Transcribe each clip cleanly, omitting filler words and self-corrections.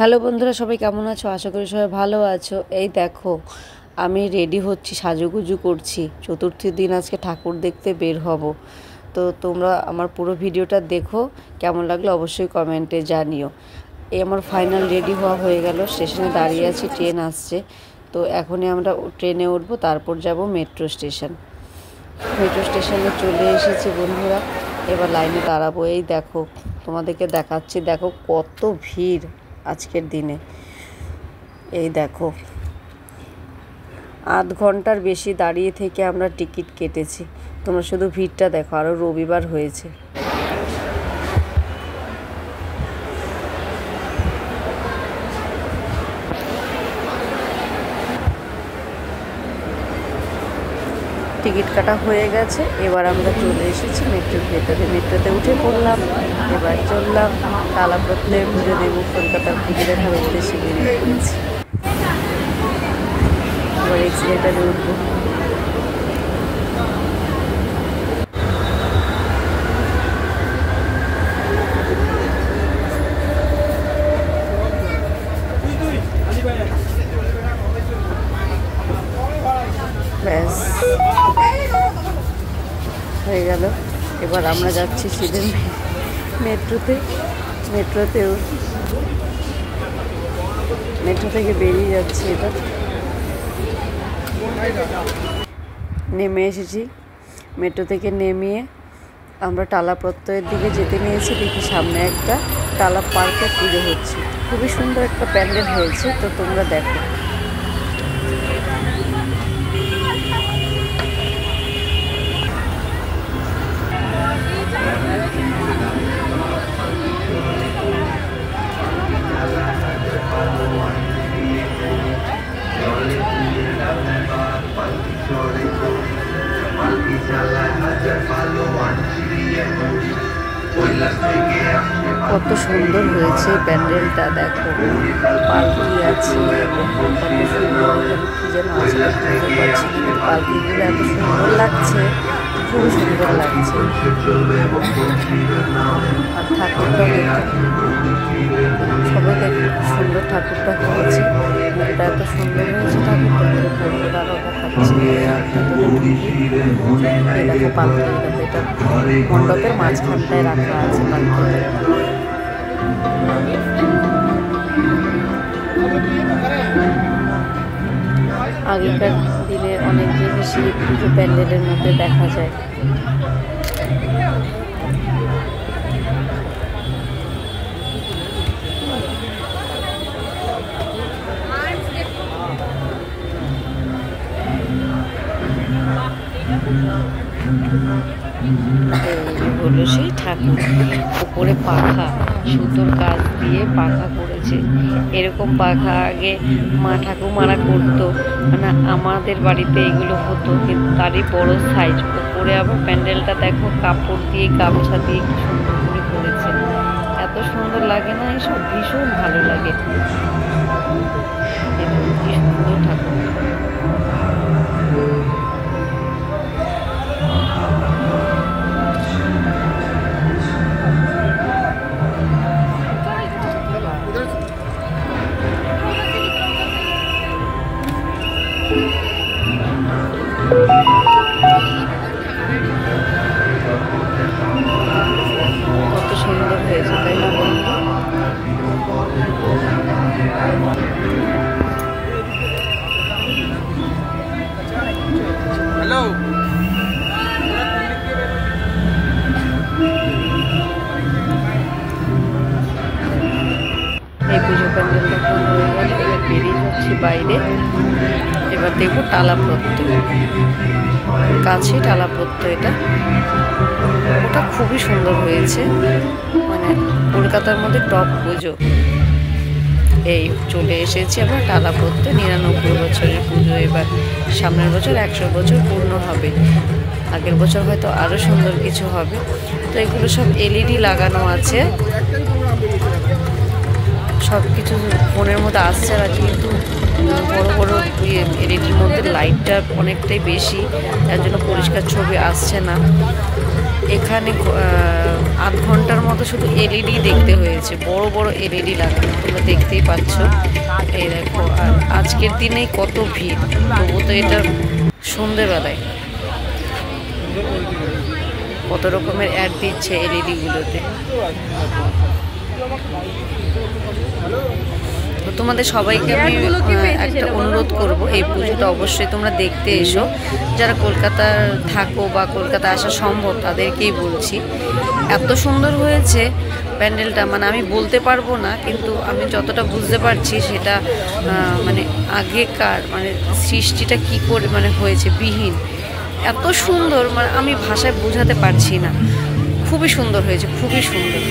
Hello বন্ধুরা, সবাই কেমন আছো? আশা করি সবাই ভালো আছো। এই দেখো, আমি রেডি হচ্ছি, সাজুগুজু করছি। চতুর্থীর দিন আজকে ঠাকুর দেখতে বের হব। তো তোমরা আমার পুরো ভিডিওটা দেখো, কেমন লাগলো অবশ্যই কমেন্টে জানিও। এই আমার ফাইনাল রেডি হওয়া হয়ে গেল, স্টেশনে দাঁড়িয়ে আছি, ট্রেন আসছে। তো এখনই আমরা ট্রেনে উঠবো, তারপর যাব মেট্রো স্টেশন। মেট্রো স্টেশনে চলে এসেছি বন্ধুরা, এবার লাইনে দাঁড়াবো। এই দেখো, তোমাদেরকে দেখাচ্ছি, দেখো কত ভিড় আজকের দিনে। এই দেখো, আধ ঘন্টার বেশি দাঁড়িয়ে থেকে আমরা টিকিট কেটেছি। তোমরা শুধু ভিড়টা দেখো, আরও রবিবার হয়েছে। টিকিট কাটা হয়ে গেছে, এবার আমরা চলে এসেছি মেট্রোর ভেতরে। মেট্রোতে উঠে পড়লাম, এবার চললাম তালাপত্রের পুজো দেব, কলকাতার পুজো দেখার উদ্দেশ্যে বেরিয়ে পড়েছি। এবার এক্সিলেটারে উঠবো। ব্যাস হয়ে গেল। এবার আমরা যাচ্ছি সিধে মেট্রো থেকে বেরিয়ে যাচ্ছি। এটা নেমে এসেছি। মেট্রো থেকে নেমিয়ে আমরা টালা প্রত্যয়ের দিকে যেতে নিয়েছি। দেখি সামনে একটা টালা পার্কে পুজো হচ্ছে, খুবই সুন্দর একটা প্যান্ডেল হয়েছে। তো তোমরা দেখো। কত সুন্দর হয়েছে প্যান্ডেলটা, দেখো পালকি আছে, কত সুন্দর কি যেন আছে বুঝতে পারছি, কিন্তু পালকিগুলো এত সুন্দর লাগছে, খুবই সুন্দর লাগছে। আর ঠাকুরটা সবাই দেখো, সুন্দর ঠাকুরটা হয়েছে, মুখটা এত সুন্দর হয়েছে ঠাকুরটা, বন্ধুরাও দেখাচ্ছে। দেখো পালকি, এটা মণ্ডপের মাঝখানটায় রাখা আছে পালকিটা। আগেকার দিনে অনেক জিনিসই পুজো প্যান্ডেলের মধ্যে দেখা যায়। এই হলো সেই ঠাকুর, উপরে পাখা, সুতোর কাজ দিয়ে পাখা করেছে। এরকম পাখা আগে মা ঠাকুমারা করতো, মানে আমাদের বাড়িতে এগুলো হতো, কিন্তু তারই বড় সাইজ। উপরে আবার প্যান্ডেলটা দেখো কাপড় দিয়ে, গামছা দিয়ে কি সুন্দর করে করেছে। এত সুন্দর লাগে না এসব? ভীষণ ভালো লাগে। কি সুন্দর ঠাকুর। কত সুন্দর হয়েছে, তাই না বন্ধু? হ্যালো, এই পুজো প্যান্ডেলটা হয়ে গেল। এবার বেরিয়ে যাচ্ছি বাইরে। এবার দেখবো টালা প্রত্যয়, কাছে টালা প্রত্যয়। ওটা খুবই সুন্দর হয়েছে, মানে কলকাতার মধ্যে টপ পুজো। এই চলে এসেছি আমরা টালা প্রত্যয়, 99 বছরের পুজো। এবার সামনের বছর 100 বছর পূর্ণ হবে। আগের বছর হয়তো আরও সুন্দর কিছু হবে। তো এগুলো সব এলইডি লাগানো আছে, সব কিছু ফোনের মধ্যে আসছে। আর যেহেতু বড় বড় এলইডির মধ্যে লাইটটা অনেকটাই বেশি, তার জন্য পরিষ্কার ছবি আসছে না। এখানে আধ ঘন্টার মতো শুধু এলইডি দেখতে হয়েছে, বড় বড় এলইডি লাগানো, তোমরা দেখতেই পাচ্ছ। এই দেখো, আর আজকের দিনেই কত ভিড়, তবু তো এটা সন্ধেবেলায় কত রকমের অ্যাড দিচ্ছে এলইডিগুলোতে। তো তোমাদের সবাইকে আমি একটা অনুরোধ করব, এই পুজোটা অবশ্যই তোমরা দেখতে এসো। যারা কলকাতার থাকো বা কলকাতা আসা সম্ভব তাদেরকেই বলছি, এত সুন্দর হয়েছে প্যান্ডেলটা, মানে আমি বলতে পারবো না, কিন্তু আমি যতটা বুঝতে পারছি সেটা মানে আগেকার মানে সৃষ্টিটা কি করে মানে হয়েছে বিহীন, এত সুন্দর, মানে আমি ভাষায় বোঝাতে পারছি না। খুবই সুন্দর হয়েছে, খুবই সুন্দর।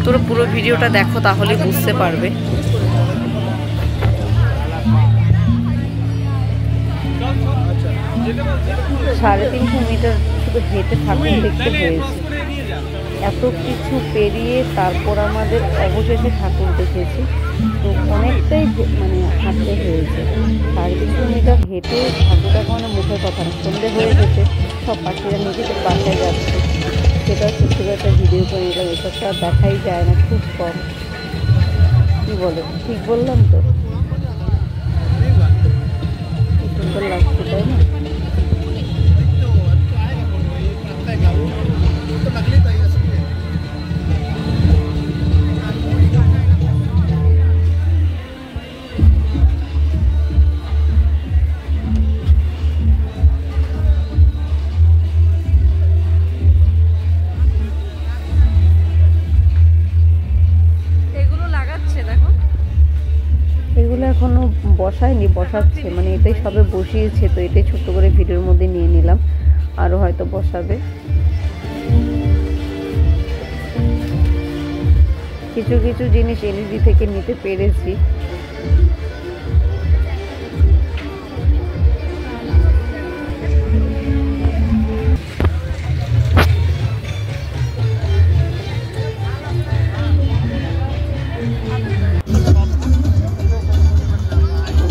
তোরা পুরো ভিডিওটা দেখো, তাহলে বুঝতে পারবে। 350 মিটার শুধু হেঁটে ঠাকুর দেখতে হয়েছে। এত কিছু পেরিয়ে তারপর আমাদের অবশেষে ঠাকুর দেখেছি। তো অনেকটাই মানে হাঁটতে হয়েছে, 350 মিটার হেঁটে ঠাকুরটা কোনো মুখের কথা না। সন্ধে হয়ে গেছে, সব পাখিরা নিজেদের বাসায় যাচ্ছে, সেটা ছোট্ট একটা ভিডিও করে নিলাম। এসবটা দেখাই যায় না, খুব কম। কী বলো, ঠিক বললাম তো? কি সুন্দর লাগছে, তাই না? এগুলো এখনো বসায়নি, বসাচ্ছে, মানে এটাই সবে বসিয়েছে। তো এটাই ছোট্ট করে ভিডিওর মধ্যে নিয়ে নিলাম, আরও হয়তো বসাবে। কিছু কিছু জিনিস এলইডি থেকে নিতে পেরেছি।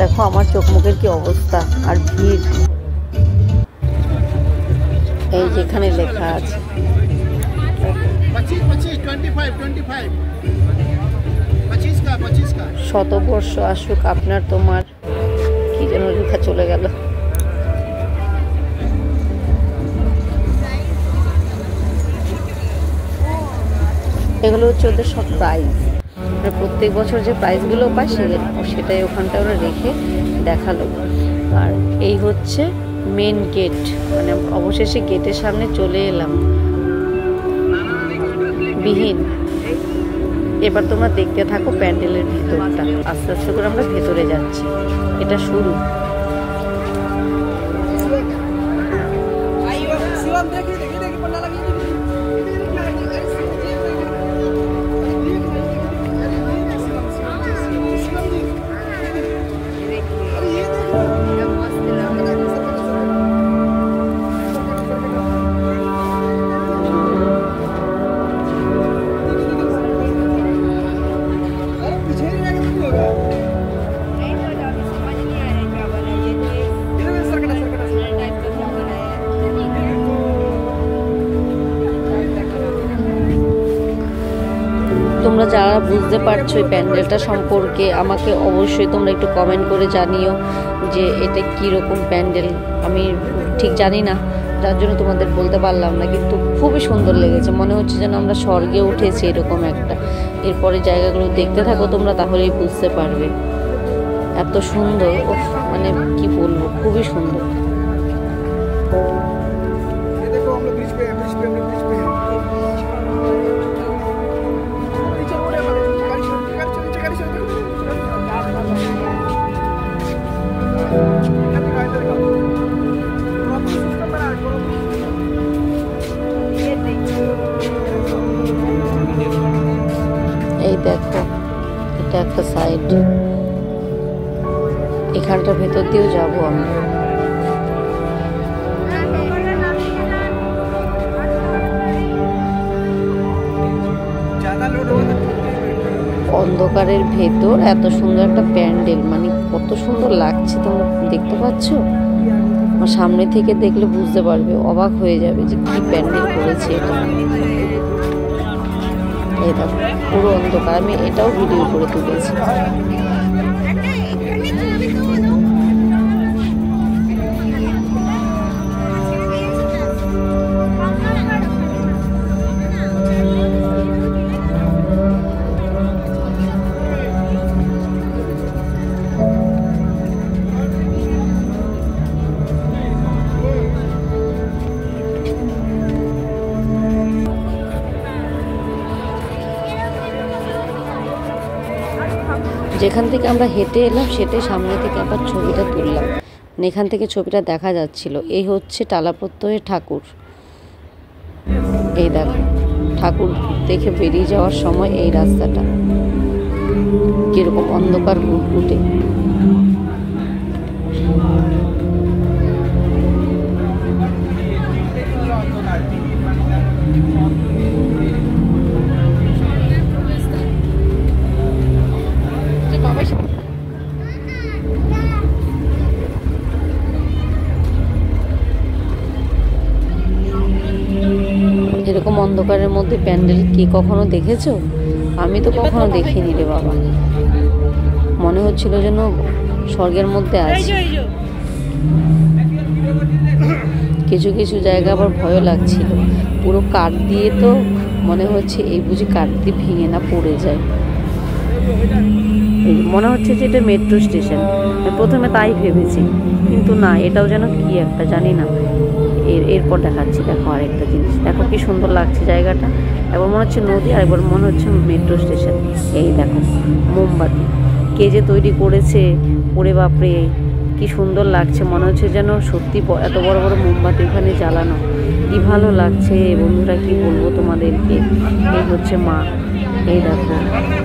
দেখো আমার চোখ মুখের কি অবস্থা, আর ভিড়। এই যেখানে লেখা আছে 100 বর্ষ আসুক আপনার তোমার, কি যেন লেখা চলে গেল। এগুলো হচ্ছে ওদের সব প্রাইজ, প্রত্যেক বছর যে প্রাইজগুলো পায় সেটাই ওখানটা ওরা রেখে দেখালো। আর এই হচ্ছে মেন গেট, মানে অবশেষে গেটের সামনে চলে এলাম। বিহীন। এবার তোমরা দেখতে থাকো প্যান্ডেলের ভিতরটা, আস্তে আস্তে করে আমরা ভেতরে যাচ্ছি। এটা শুরু। তোমরা যারা বুঝতে পারছো এই প্যান্ডেলটা সম্পর্কে, আমাকে অবশ্যই তোমরা একটু কমেন্ট করে জানিও যে এটা কীরকম প্যান্ডেল। আমি ঠিক জানি না, যার জন্য তোমাদের বলতে পারলাম না, কিন্তু খুবই সুন্দর লেগেছে। মনে হচ্ছে যেন আমরা স্বর্গে উঠেছি, এরকম একটা। এরপরে জায়গাগুলো দেখতে থাকো তোমরা, তাহলেই বুঝতে পারবে। এত সুন্দর, মানে কি বলবো, খুবই সুন্দর। এই দেখো, এটা একটা সাইড, এখানটার ভেতর দিয়েও যাবো আমি। অন্ধকারের ভেতর এত সুন্দর একটা প্যান্ডেল, মানে কত সুন্দর লাগছে তোমরা দেখতে পাচ্ছ। আর সামনে থেকে দেখলে বুঝতে পারবে, অবাক হয়ে যাবে যে কি প্যান্ডেল করেছে এটা। এই দেখো পুরো অন্ধকার, আমি এটাও ভিডিও করে তুলেছি। যেখান থেকে আমরা হেঁটে এলাম সেটাই সামনে থেকে আবার ছবিটা তুললাম, এখান থেকে ছবিটা দেখা যাচ্ছিল। এই হচ্ছে টালাপ্রত্যয়ের ঠাকুর। এই দেখো ঠাকুর দেখে বেরিয়ে যাওয়ার সময় এই রাস্তাটা কিরকম অন্ধকার ঘুটঘুটে। এরকম অন্ধকারের মধ্যে প্যান্ডেল কি কখনো দেখেছো? আমি তো কখনো দেখিনি রে বাবা। মনে হচ্ছিল যেন স্বর্গের মধ্যে আছি। কিছু কিছু জায়গা আবার ভয়ও লাগছিল, পুরো কাঠ দিয়ে তো মনে হচ্ছে এই বুঝি কাঠ দিয়ে ভেঙে না পড়ে যায়। মনে হচ্ছে যে এটা মেট্রো স্টেশন, প্রথমে তাই ভেবেছি, কিন্তু না, এটাও যেন কি একটা জানি না। এরপর দেখাচ্ছি, দেখো আরেকটা জিনিস, দেখো কি সুন্দর লাগছে জায়গাটা। একবার মনে হচ্ছে নদী, আর একবার মনে হচ্ছে মেট্রো স্টেশন। এই দেখো মোমবাতি কে যে তৈরি করেছে, ওরে বাপরে কি সুন্দর লাগছে। মনে হচ্ছে যেন সত্যি এত বড় বড় মোমবাতি এখানে জ্বালানো। কি ভালো লাগছে বন্ধুরা, কি বলবো তোমাদেরকে। এই হচ্ছে মা, এই দেখো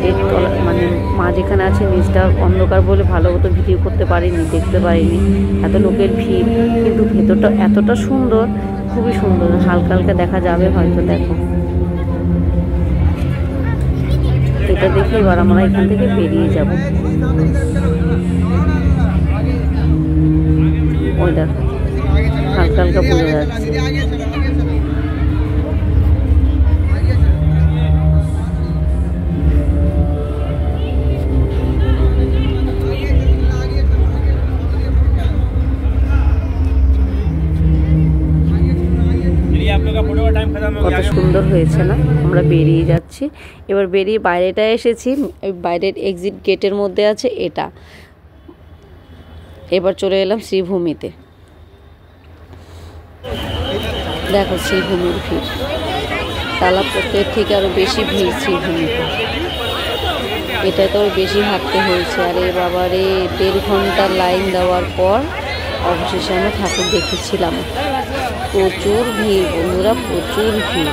এর তলা, মানে মা যেখানে আছে নিচটা অন্ধকার বলে ভালো মতো ভিডিও করতে পারিনি, দেখতে পারিনি, এত লোকের ভিড়, কিন্তু ভেতরটা এতটা সুন্দর, খুবই সুন্দর। হালকা হালকা দেখা যাবে হয়তো, দেখো এটা দেখে এবার আমরা এখান থেকে বেরিয়ে যাব। ওই দেখো হালকা হালকা বোঝা যাচ্ছে। কত সুন্দর হয়েছে না? আমরা বেরিয়ে যাচ্ছি এবার, বেরিয়ে বাইরেটা এসেছি, বাইরের এক্সিট গেটের মধ্যে আছে এটা। এবার চলে এলাম শ্রীভূমিতে। দেখো শ্রীভূমির ভিড়, টালাপ্রত্যয়ের থেকে আরো বেশি ভিড় শ্রীভূমিতে। এটা তো বেশি হাঁটতে হয়েছে। আরে বাবারে, 1.5 ঘন্টা লাইন দেওয়ার পর অবশেষে আমরা ঠাকুর দেখেছিলাম। প্রচুর ভিড় বন্ধুরা, প্রচুর ভিড়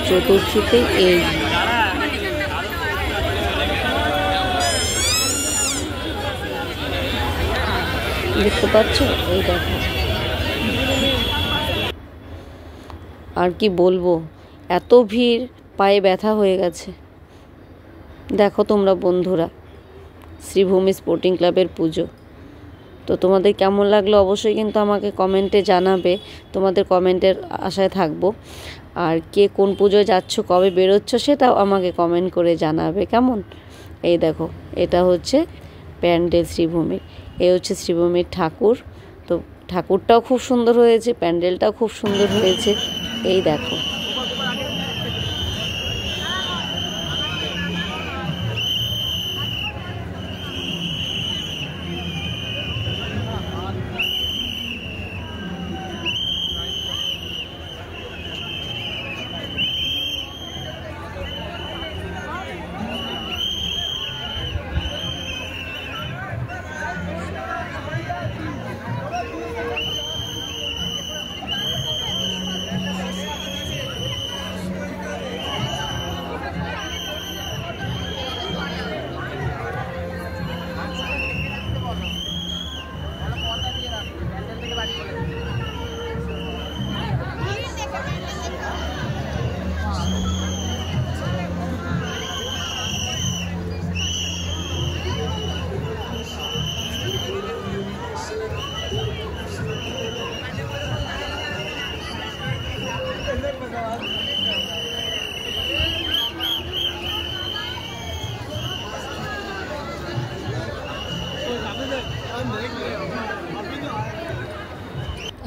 চতুর্থীতে। এই দেখতে পাচ্ছ, এই দেখো। আর কি বলবো, এত ভিড়, পায়ে ব্যথা হয়ে গেছে। দেখো তোমরা বন্ধুরা, শ্রীভূমি স্পোর্টিং ক্লাবের পুজো। তো তোমাদের কেমন লাগলো অবশ্যই কিন্তু আমাকে কমেন্টে জানাবে, তোমাদের কমেন্টের আশায় থাকবো। আর কে কোন পুজোয় যাচ্ছ, কবে বেরোচ্ছ, সেটাও আমাকে কমেন্ট করে জানাবে কেমন। এই দেখো এটা হচ্ছে প্যান্ডেল শ্রীভূমির, এই হচ্ছে শ্রীভূমির ঠাকুর। তো ঠাকুরটাও খুব সুন্দর হয়েছে, প্যান্ডেলটাও খুব সুন্দর হয়েছে। এই দেখো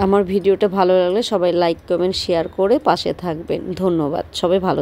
আমার ভিডিওটা ভালো লাগলে সবাই লাইক কমেন্ট শেয়ার করে পাশে থাকবেন। ধন্যবাদ, সবাই ভালো